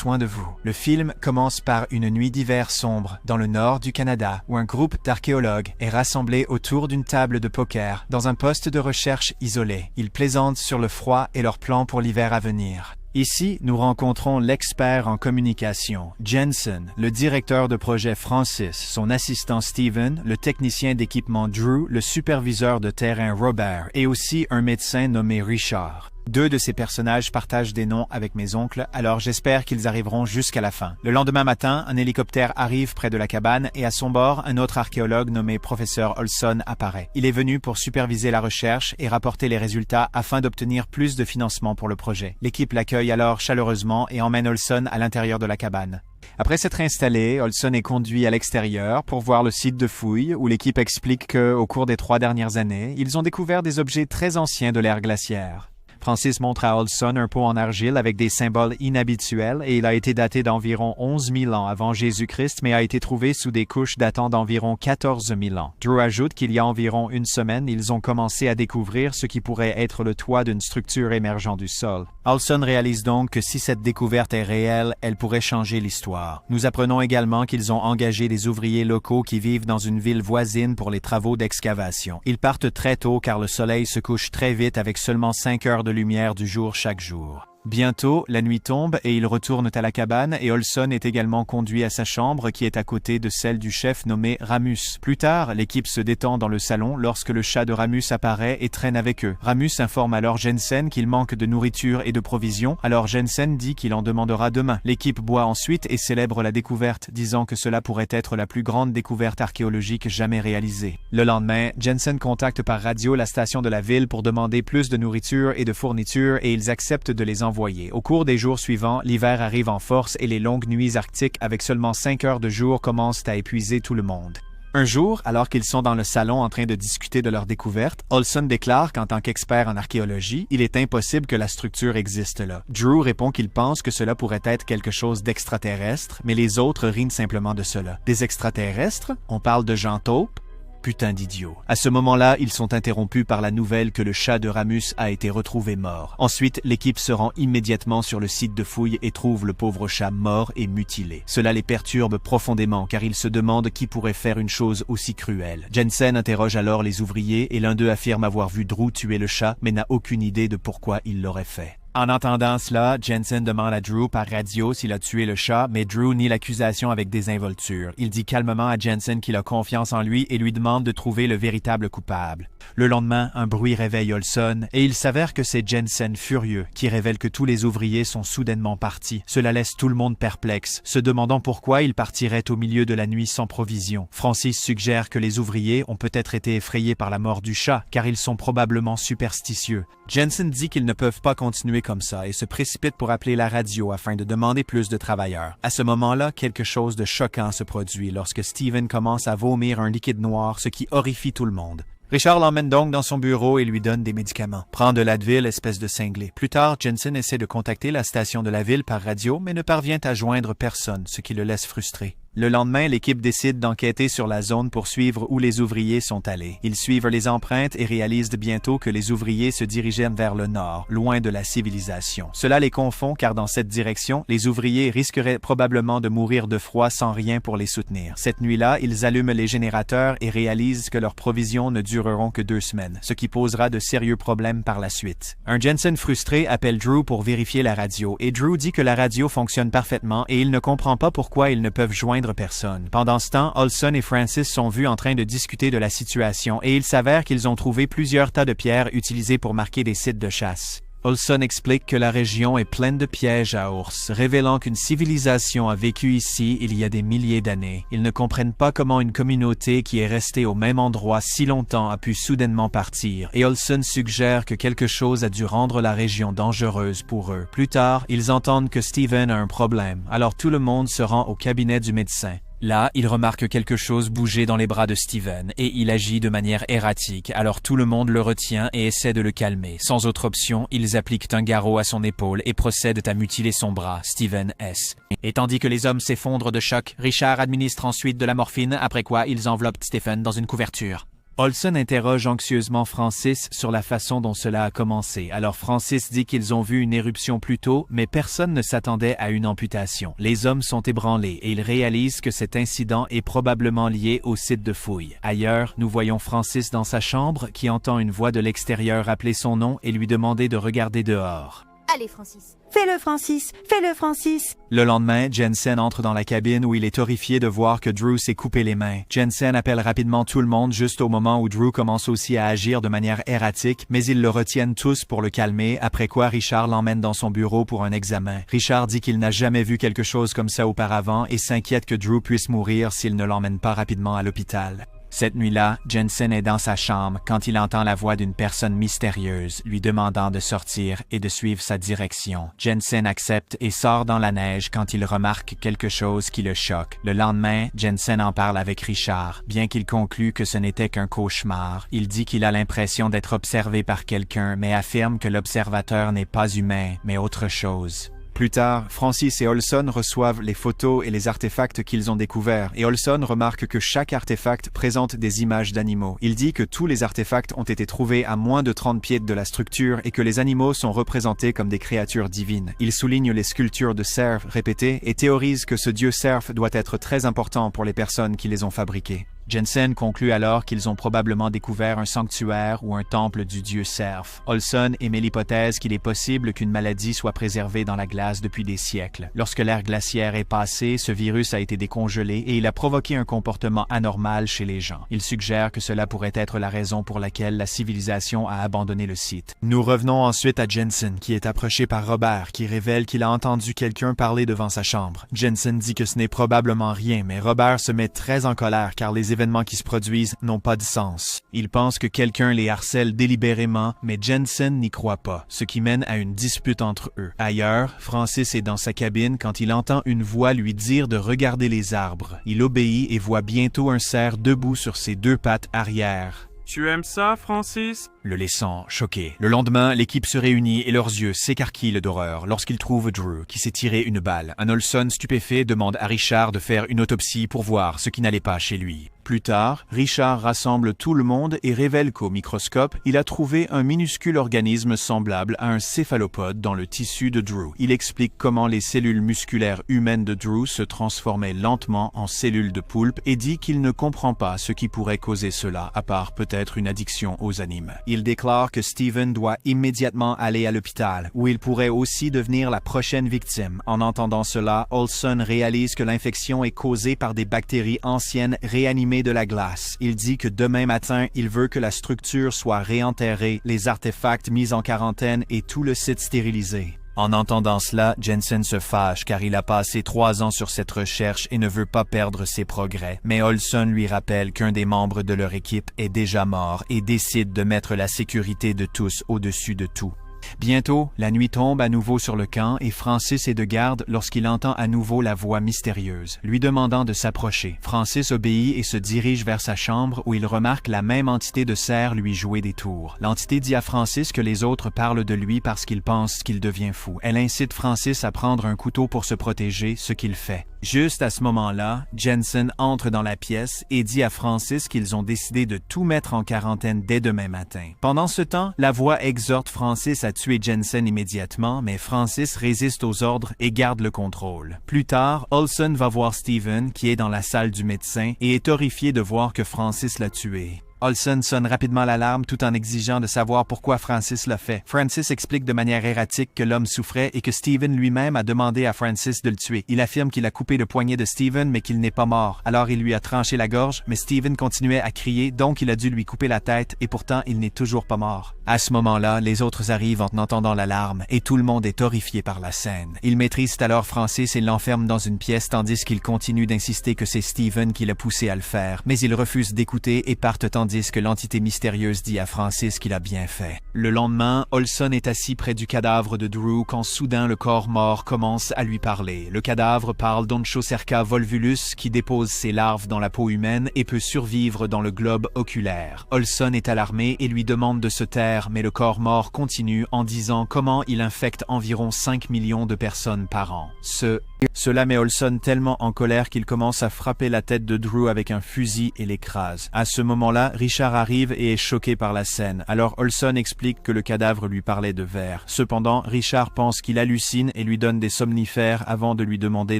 soin de vous. Le film commence par une nuit d'hiver sombre dans le nord du Canada où un groupe d'archéologues est rassemblé autour d'une table de poker dans un poste de recherche isolé. Ils plaisantent sur le froid et leurs plans pour l'hiver à venir. Ici, nous rencontrons l'expert en communication, Jensen, le directeur de projet Francis, son assistant Steven, le technicien d'équipement Drew, le superviseur de terrain Robert et aussi un médecin nommé Richard. Deux de ces personnages partagent des noms avec mes oncles, alors j'espère qu'ils arriveront jusqu'à la fin. Le lendemain matin, un hélicoptère arrive près de la cabane et à son bord, un autre archéologue nommé professeur Olson apparaît. Il est venu pour superviser la recherche et rapporter les résultats afin d'obtenir plus de financement pour le projet. L'équipe l'accueille alors chaleureusement et emmène Olson à l'intérieur de la cabane. Après s'être installé, Olson est conduit à l'extérieur pour voir le site de fouilles où l'équipe explique qu'au cours des 3 dernières années, ils ont découvert des objets très anciens de l'ère glaciaire. Francis montre à Olson un pot en argile avec des symboles inhabituels et il a été daté d'environ 11 000 ans avant Jésus-Christ mais a été trouvé sous des couches datant d'environ 14 000 ans. Drew ajoute qu'il y a environ une semaine, ils ont commencé à découvrir ce qui pourrait être le toit d'une structure émergeant du sol. Olson réalise donc que si cette découverte est réelle, elle pourrait changer l'histoire. Nous apprenons également qu'ils ont engagé des ouvriers locaux qui vivent dans une ville voisine pour les travaux d'excavation. Ils partent très tôt car le soleil se couche très vite avec seulement 5 heures de lumière du jour chaque jour. Bientôt, la nuit tombe et ils retournent à la cabane et Olson est également conduit à sa chambre qui est à côté de celle du chef nommé Ramus. Plus tard, l'équipe se détend dans le salon lorsque le chat de Ramus apparaît et traîne avec eux. Ramus informe alors Jensen qu'il manque de nourriture et de provisions, alors Jensen dit qu'il en demandera demain. L'équipe boit ensuite et célèbre la découverte, disant que cela pourrait être la plus grande découverte archéologique jamais réalisée. Le lendemain, Jensen contacte par radio la station de la ville pour demander plus de nourriture et de fournitures et ils acceptent de les envoyer. Au cours des jours suivants, l'hiver arrive en force et les longues nuits arctiques avec seulement 5 heures de jour commencent à épuiser tout le monde. Un jour, alors qu'ils sont dans le salon en train de discuter de leur découverte, Olson déclare qu'en tant qu'expert en archéologie, il est impossible que la structure existe là. Drew répond qu'il pense que cela pourrait être quelque chose d'extraterrestre, mais les autres rient simplement de cela. Des extraterrestres? On parle de gens taupes? Putain d'idiots. À ce moment-là, ils sont interrompus par la nouvelle que le chat de Ramus a été retrouvé mort. Ensuite, l'équipe se rend immédiatement sur le site de fouilles et trouve le pauvre chat mort et mutilé. Cela les perturbe profondément car ils se demandent qui pourrait faire une chose aussi cruelle. Jensen interroge alors les ouvriers et l'un d'eux affirme avoir vu Drew tuer le chat mais n'a aucune idée de pourquoi il l'aurait fait. En entendant cela, Jensen demande à Drew par radio s'il a tué le chat, mais Drew nie l'accusation avec désinvolture. Il dit calmement à Jensen qu'il a confiance en lui et lui demande de trouver le véritable coupable. Le lendemain, un bruit réveille Olson et il s'avère que c'est Jensen furieux qui révèle que tous les ouvriers sont soudainement partis. Cela laisse tout le monde perplexe, se demandant pourquoi ils partiraient au milieu de la nuit sans provision. Francis suggère que les ouvriers ont peut-être été effrayés par la mort du chat, car ils sont probablement superstitieux. Jensen dit qu'ils ne peuvent pas continuer comme ça et se précipite pour appeler la radio afin de demander plus de travailleurs. À ce moment-là, quelque chose de choquant se produit lorsque Steven commence à vomir un liquide noir, ce qui horrifie tout le monde. Richard l'emmène donc dans son bureau et lui donne des médicaments. Prends de l'Advil, espèce de cinglé. Plus tard, Jensen essaie de contacter la station de la ville par radio, mais ne parvient à joindre personne, ce qui le laisse frustré. Le lendemain, l'équipe décide d'enquêter sur la zone pour suivre où les ouvriers sont allés. Ils suivent les empreintes et réalisent bientôt que les ouvriers se dirigeaient vers le nord, loin de la civilisation. Cela les confond car dans cette direction, les ouvriers risqueraient probablement de mourir de froid sans rien pour les soutenir. Cette nuit-là, ils allument les générateurs et réalisent que leurs provisions ne dureront que 2 semaines, ce qui posera de sérieux problèmes par la suite. Un Jensen frustré appelle Drew pour vérifier la radio et Drew dit que la radio fonctionne parfaitement et il ne comprend pas pourquoi ils ne peuvent joindre personne. Pendant ce temps, Olson et Francis sont vus en train de discuter de la situation et il s'avère qu'ils ont trouvé plusieurs tas de pierres utilisées pour marquer des sites de chasse. Olson explique que la région est pleine de pièges à ours, révélant qu'une civilisation a vécu ici il y a des milliers d'années. Ils ne comprennent pas comment une communauté qui est restée au même endroit si longtemps a pu soudainement partir, et Olson suggère que quelque chose a dû rendre la région dangereuse pour eux. Plus tard, ils entendent que Steven a un problème, alors tout le monde se rend au cabinet du médecin. Là, il remarque quelque chose bouger dans les bras de Steven et il agit de manière erratique, alors tout le monde le retient et essaie de le calmer. Sans autre option, ils appliquent un garrot à son épaule et procèdent à mutiler son bras, Steven S. Et tandis que les hommes s'effondrent de choc, Richard administre ensuite de la morphine, après quoi ils enveloppent Stephen dans une couverture. Olson interroge anxieusement Francis sur la façon dont cela a commencé. Alors Francis dit qu'ils ont vu une éruption plus tôt, mais personne ne s'attendait à une amputation. Les hommes sont ébranlés et ils réalisent que cet incident est probablement lié au site de fouille. Ailleurs, nous voyons Francis dans sa chambre qui entend une voix de l'extérieur appeler son nom et lui demander de regarder dehors. Allez, Francis. Fais-le, Francis! Fais-le, Francis! Le lendemain, Jensen entre dans la cabine où il est horrifié de voir que Drew s'est coupé les mains. Jensen appelle rapidement tout le monde juste au moment où Drew commence aussi à agir de manière erratique, mais ils le retiennent tous pour le calmer, après quoi Richard l'emmène dans son bureau pour un examen. Richard dit qu'il n'a jamais vu quelque chose comme ça auparavant et s'inquiète que Drew puisse mourir s'il ne l'emmène pas rapidement à l'hôpital. Cette nuit-là, Jensen est dans sa chambre quand il entend la voix d'une personne mystérieuse lui demandant de sortir et de suivre sa direction. Jensen accepte et sort dans la neige quand il remarque quelque chose qui le choque. Le lendemain, Jensen en parle avec Richard. Bien qu'il conclue que ce n'était qu'un cauchemar, il dit qu'il a l'impression d'être observé par quelqu'un, mais affirme que l'observateur n'est pas humain, mais autre chose. Plus tard, Francis et Olson reçoivent les photos et les artefacts qu'ils ont découverts, et Olson remarque que chaque artefact présente des images d'animaux. Il dit que tous les artefacts ont été trouvés à moins de 30 pieds de la structure et que les animaux sont représentés comme des créatures divines. Il souligne les sculptures de cerfs répétées et théorise que ce dieu cerf doit être très important pour les personnes qui les ont fabriqués. Jensen conclut alors qu'ils ont probablement découvert un sanctuaire ou un temple du dieu cerf. Olson émet l'hypothèse qu'il est possible qu'une maladie soit préservée dans la glace depuis des siècles. Lorsque l'ère glaciaire est passée, ce virus a été décongelé et il a provoqué un comportement anormal chez les gens. Il suggère que cela pourrait être la raison pour laquelle la civilisation a abandonné le site. Nous revenons ensuite à Jensen, qui est approché par Robert, qui révèle qu'il a entendu quelqu'un parler devant sa chambre. Jensen dit que ce n'est probablement rien, mais Robert se met très en colère car les événements qui se produisent n'ont pas de sens. Il pense que quelqu'un les harcèle délibérément, mais Jensen n'y croit pas, ce qui mène à une dispute entre eux. Ailleurs, Francis est dans sa cabine quand il entend une voix lui dire de regarder les arbres. Il obéit et voit bientôt un cerf debout sur ses deux pattes arrière. Tu aimes ça, Francis? Le laissant choqué. Le lendemain, l'équipe se réunit et leurs yeux s'écarquillent d'horreur lorsqu'ils trouvent Drew, qui s'est tiré une balle. Un Olson stupéfait demande à Richard de faire une autopsie pour voir ce qui n'allait pas chez lui. Plus tard, Richard rassemble tout le monde et révèle qu'au microscope, il a trouvé un minuscule organisme semblable à un céphalopode dans le tissu de Drew. Il explique comment les cellules musculaires humaines de Drew se transformaient lentement en cellules de poulpe et dit qu'il ne comprend pas ce qui pourrait causer cela, à part peut-être une addiction aux animes. Il déclare que Steven doit immédiatement aller à l'hôpital, où il pourrait aussi devenir la prochaine victime. En entendant cela, Olson réalise que l'infection est causée par des bactéries anciennes réanimées de la glace. Il dit que demain matin, il veut que la structure soit réenterrée, les artefacts mis en quarantaine et tout le site stérilisé. En entendant cela, Jensen se fâche car il a passé 3 ans sur cette recherche et ne veut pas perdre ses progrès. Mais Olson lui rappelle qu'un des membres de leur équipe est déjà mort et décide de mettre la sécurité de tous au-dessus de tout. Bientôt, la nuit tombe à nouveau sur le camp et Francis est de garde lorsqu'il entend à nouveau la voix mystérieuse, lui demandant de s'approcher. Francis obéit et se dirige vers sa chambre où il remarque la même entité de cerf lui jouer des tours. L'entité dit à Francis que les autres parlent de lui parce qu'ils pensent qu'il devient fou. Elle incite Francis à prendre un couteau pour se protéger, ce qu'il fait. Juste à ce moment-là, Jensen entre dans la pièce et dit à Francis qu'ils ont décidé de tout mettre en quarantaine dès demain matin. Pendant ce temps, la voix exhorte Francis à tuer Jensen immédiatement, mais Francis résiste aux ordres et garde le contrôle. Plus tard, Olson va voir Steven, qui est dans la salle du médecin, et est horrifié de voir que Francis l'a tué. Olson sonne rapidement l'alarme tout en exigeant de savoir pourquoi Francis l'a fait. Francis explique de manière erratique que l'homme souffrait et que Steven lui-même a demandé à Francis de le tuer. Il affirme qu'il a coupé le poignet de Steven mais qu'il n'est pas mort. Alors il lui a tranché la gorge, mais Steven continuait à crier, donc il a dû lui couper la tête et pourtant il n'est toujours pas mort. À ce moment-là, les autres arrivent en entendant l'alarme et tout le monde est horrifié par la scène. Ils maîtrisent alors Francis et l'enferment dans une pièce tandis qu'il continue d'insister que c'est Steven qui l'a poussé à le faire, mais ils refusent d'écouter et partent tandis que l'entité mystérieuse dit à Francis qu'il a bien fait. Le lendemain, Olson est assis près du cadavre de Drew quand soudain le corps mort commence à lui parler. Le cadavre parle d'Onchocerca volvulus qui dépose ses larves dans la peau humaine et peut survivre dans le globe oculaire. Olson est alarmé et lui demande de se taire, mais le corps mort continue en disant comment il infecte environ 5 millions de personnes par an. Ce Cela met Olson tellement en colère qu'il commence à frapper la tête de Drew avec un fusil et l'écrase. À ce moment-là, Richard arrive et est choqué par la scène. Alors Olson explique que le cadavre lui parlait de verre. Cependant, Richard pense qu'il hallucine et lui donne des somnifères avant de lui demander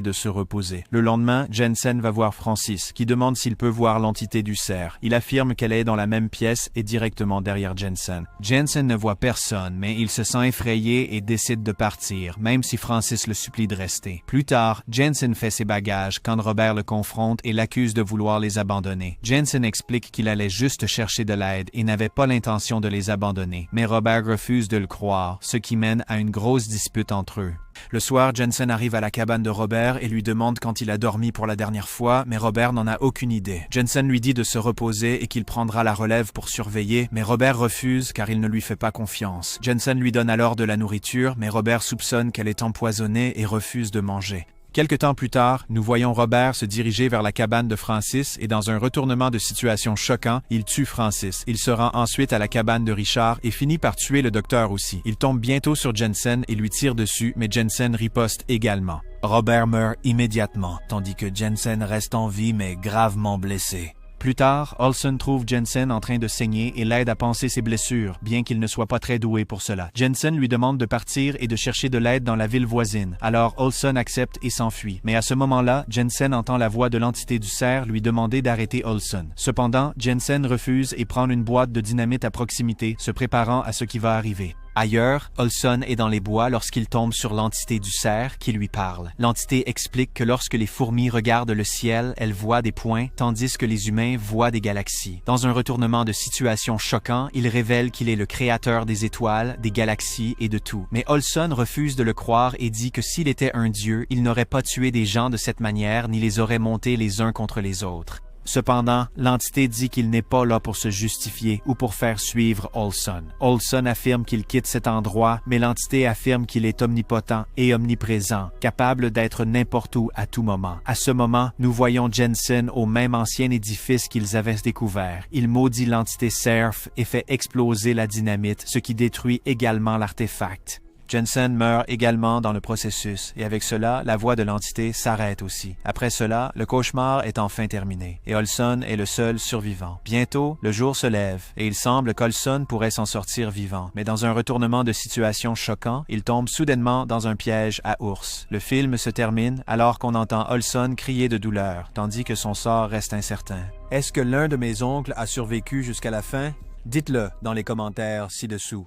de se reposer. Le lendemain, Jensen va voir Francis, qui demande s'il peut voir l'entité du cerf. Il affirme qu'elle est dans la même pièce et directement derrière Jensen. Jensen ne voit personne, mais il se sent effrayé et décide de partir, même si Francis le supplie de rester. Plus tard, Jensen fait ses bagages quand Robert le confronte et l'accuse de vouloir les abandonner. Jensen explique qu'il allait juste chercher de l'aide et n'avait pas l'intention de les abandonner, mais Robert refuse de le croire, ce qui mène à une grosse dispute entre eux. Le soir, Jensen arrive à la cabane de Robert et lui demande quand il a dormi pour la dernière fois, mais Robert n'en a aucune idée. Jensen lui dit de se reposer et qu'il prendra la relève pour surveiller, mais Robert refuse car il ne lui fait pas confiance. Jensen lui donne alors de la nourriture, mais Robert soupçonne qu'elle est empoisonnée et refuse de manger. Quelque temps plus tard, nous voyons Robert se diriger vers la cabane de Francis et dans un retournement de situation choquant, il tue Francis. Il se rend ensuite à la cabane de Richard et finit par tuer le docteur aussi. Il tombe bientôt sur Jensen et lui tire dessus, mais Jensen riposte également. Robert meurt immédiatement, tandis que Jensen reste en vie mais gravement blessé. Plus tard, Olson trouve Jensen en train de saigner et l'aide à panser ses blessures, bien qu'il ne soit pas très doué pour cela. Jensen lui demande de partir et de chercher de l'aide dans la ville voisine. Alors Olson accepte et s'enfuit. Mais à ce moment-là, Jensen entend la voix de l'entité du cerf lui demander d'arrêter Olson. Cependant, Jensen refuse et prend une boîte de dynamite à proximité, se préparant à ce qui va arriver. Ailleurs, Olson est dans les bois lorsqu'il tombe sur l'entité du cerf qui lui parle. L'entité explique que lorsque les fourmis regardent le ciel, elles voient des points, tandis que les humains voient des galaxies. Dans un retournement de situation choquant, il révèle qu'il est le créateur des étoiles, des galaxies et de tout. Mais Olson refuse de le croire et dit que s'il était un dieu, il n'aurait pas tué des gens de cette manière ni les aurait montés les uns contre les autres. Cependant, l'entité dit qu'il n'est pas là pour se justifier ou pour faire suivre Olson. Olson affirme qu'il quitte cet endroit, mais l'entité affirme qu'il est omnipotent et omniprésent, capable d'être n'importe où à tout moment. À ce moment, nous voyons Jensen au même ancien édifice qu'ils avaient découvert. Il maudit l'entité Cerf et fait exploser la dynamite, ce qui détruit également l'artefact. Jensen meurt également dans le processus, et avec cela, la voix de l'entité s'arrête aussi. Après cela, le cauchemar est enfin terminé, et Olson est le seul survivant. Bientôt, le jour se lève, et il semble qu'Olson pourrait s'en sortir vivant. Mais dans un retournement de situation choquant, il tombe soudainement dans un piège à ours. Le film se termine alors qu'on entend Olson crier de douleur, tandis que son sort reste incertain. Est-ce que l'un de mes oncles a survécu jusqu'à la fin? Dites-le dans les commentaires ci-dessous.